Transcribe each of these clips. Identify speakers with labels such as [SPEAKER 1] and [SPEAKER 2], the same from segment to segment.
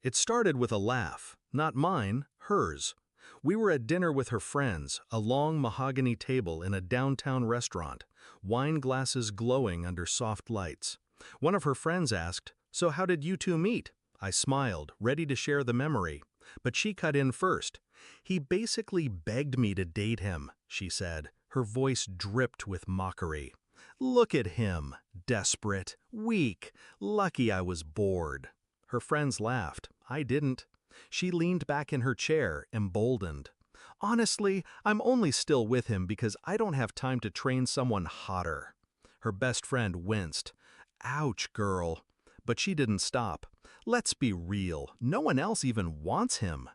[SPEAKER 1] It started with a laugh, not mine, hers. We were at dinner with her friends, a long mahogany table in a downtown restaurant, wine glasses glowing under soft lights. One of her friends asked, "So how did you two meet?" I smiled, ready to share the memory. But she cut in first. "He basically begged me to date him," she said. Her voice dripped with mockery. "Look at him, desperate, weak, lucky I was bored." Her friends laughed. I didn't. She leaned back in her chair, emboldened. "Honestly, I'm only still with him because I don't have time to train someone hotter." Her best friend winced. "Ouch, girl." But she didn't stop. "Let's be real, no one else even wants him."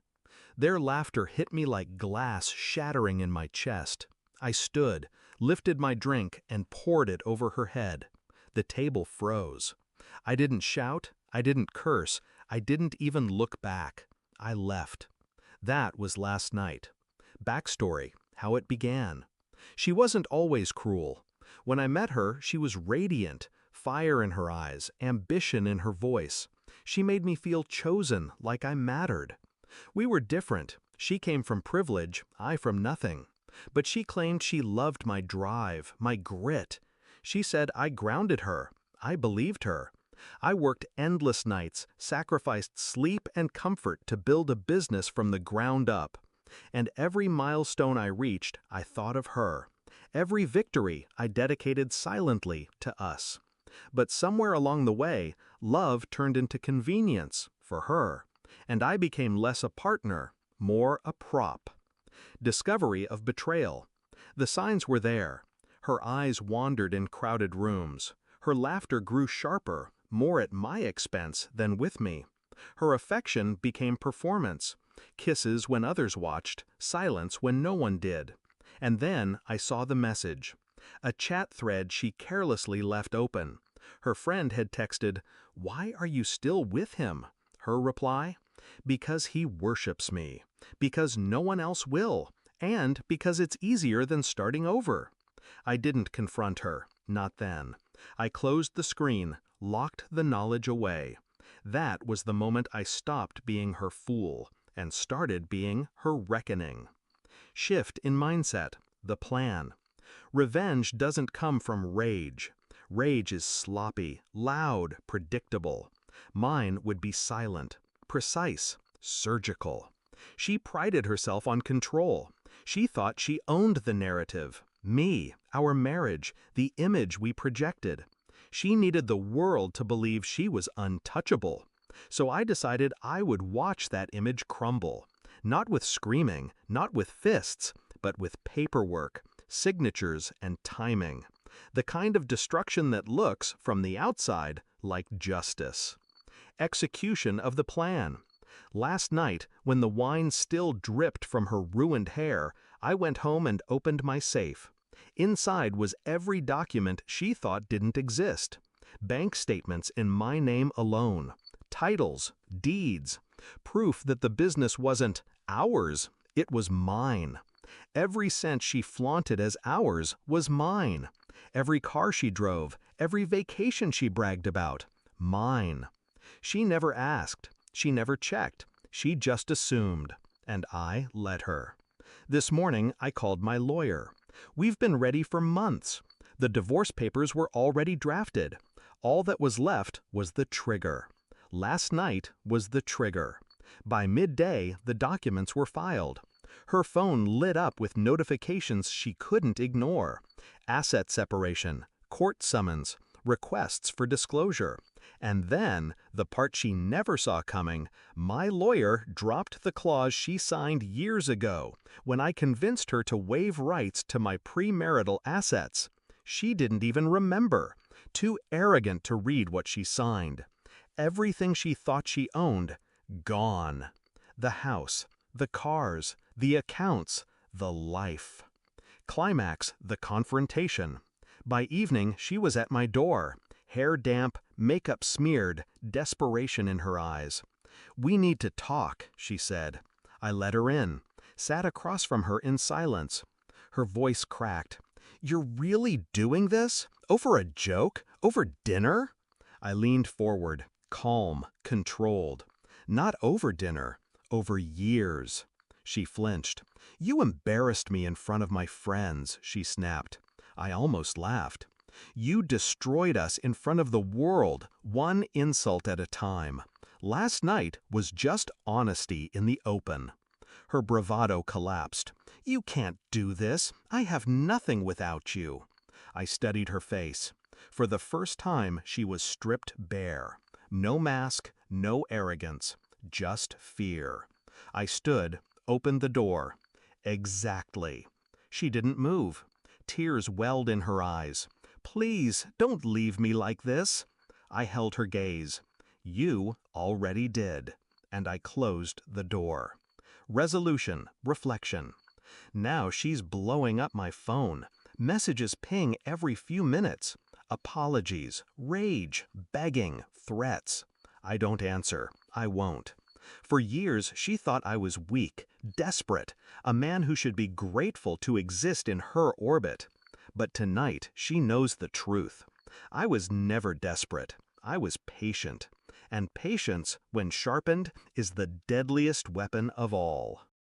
[SPEAKER 1] Their laughter hit me like glass shattering in my chest. I stood, lifted my drink, and poured it over her head. The table froze. I didn't shout, I didn't curse, I didn't even look back. I left. That was last night. Backstory, how it began. She wasn't always cruel. When I met her, she was radiant, fire in her eyes, ambition in her voice. She made me feel chosen, like I mattered. We were different. She came from privilege, I from nothing. But she claimed she loved my drive, my grit. She said I grounded her. I believed her. I worked endless nights, sacrificed sleep and comfort to build a business from the ground up. And every milestone I reached, I thought of her. Every victory I dedicated silently to us. But somewhere along the way, love turned into convenience for her. And I became less a partner, more a prop. Discovery of betrayal. The signs were there. Her eyes wandered in crowded rooms. Her laughter grew sharper, more at my expense than with me. Her affection became performance. Kisses when others watched, silence when no one did. And then I saw the message. A chat thread she carelessly left open. Her friend had texted, "Why are you still with him?" Her reply, "Because he worships me. Because no one else will. And because it's easier than starting over." I didn't confront her, not then. I closed the screen, locked the knowledge away. That was the moment I stopped being her fool and started being her reckoning. Shift in mindset, the plan. Revenge doesn't come from rage. Rage is sloppy, loud, predictable. Mine would be silent, precise, surgical. She prided herself on control. She thought she owned the narrative. Me, our marriage, the image we projected. She needed the world to believe she was untouchable. So I decided I would watch that image crumble. Not with screaming, not with fists, but with paperwork, signatures, and timing. The kind of destruction that looks, from the outside, like justice. Execution of the plan. Last night, when the wine still dripped from her ruined hair, I went home and opened my safe. Inside was every document she thought didn't exist. Bank statements in my name alone. Titles, deeds. Proof that the business wasn't ours, it was mine. Every cent she flaunted as ours was mine. Every car she drove, every vacation she bragged about, mine. She never asked. She never checked. She just assumed. And I let her. This morning, I called my lawyer. We've been ready for months. The divorce papers were already drafted. All that was left was the trigger. Last night was the trigger. By midday, the documents were filed. Her phone lit up with notifications she couldn't ignore. Asset separation, court summons, requests for disclosure. And then, the part she never saw coming, my lawyer dropped the clause she signed years ago when I convinced her to waive rights to my premarital assets. She didn't even remember. Too arrogant to read what she signed. Everything she thought she owned, gone. The house, the cars, the accounts, the life. Climax, the confrontation. By evening, she was at my door. Hair damp, makeup smeared, desperation in her eyes. "We need to talk," she said. I let her in, sat across from her in silence. Her voice cracked. "You're really doing this? Over a joke? Over dinner?" I leaned forward, calm, controlled.
[SPEAKER 2] Not over dinner, over years. She flinched. You embarrassed me in front of my friends, she snapped. I almost laughed. You destroyed us in front of the world, one insult at a time. Last night was just honesty in the open. Her bravado collapsed. You can't do this. I have nothing without you. I studied her face. For the first time, she was stripped bare. No mask, no arrogance, just fear. I stood, opened the door. Exactly. She didn't move. Tears welled in her eyes. Please, don't leave me like this. I held her gaze. You already did. And I closed the door. Resolution, reflection. Now she's blowing up my phone. Messages ping every few minutes. Apologies, rage, begging, threats. I don't answer. I won't. For years, she thought I was weak, desperate, a man who should be grateful to exist in her orbit. But tonight, she knows the truth. I was never desperate. I was patient. And patience, when sharpened, is the deadliest weapon of all.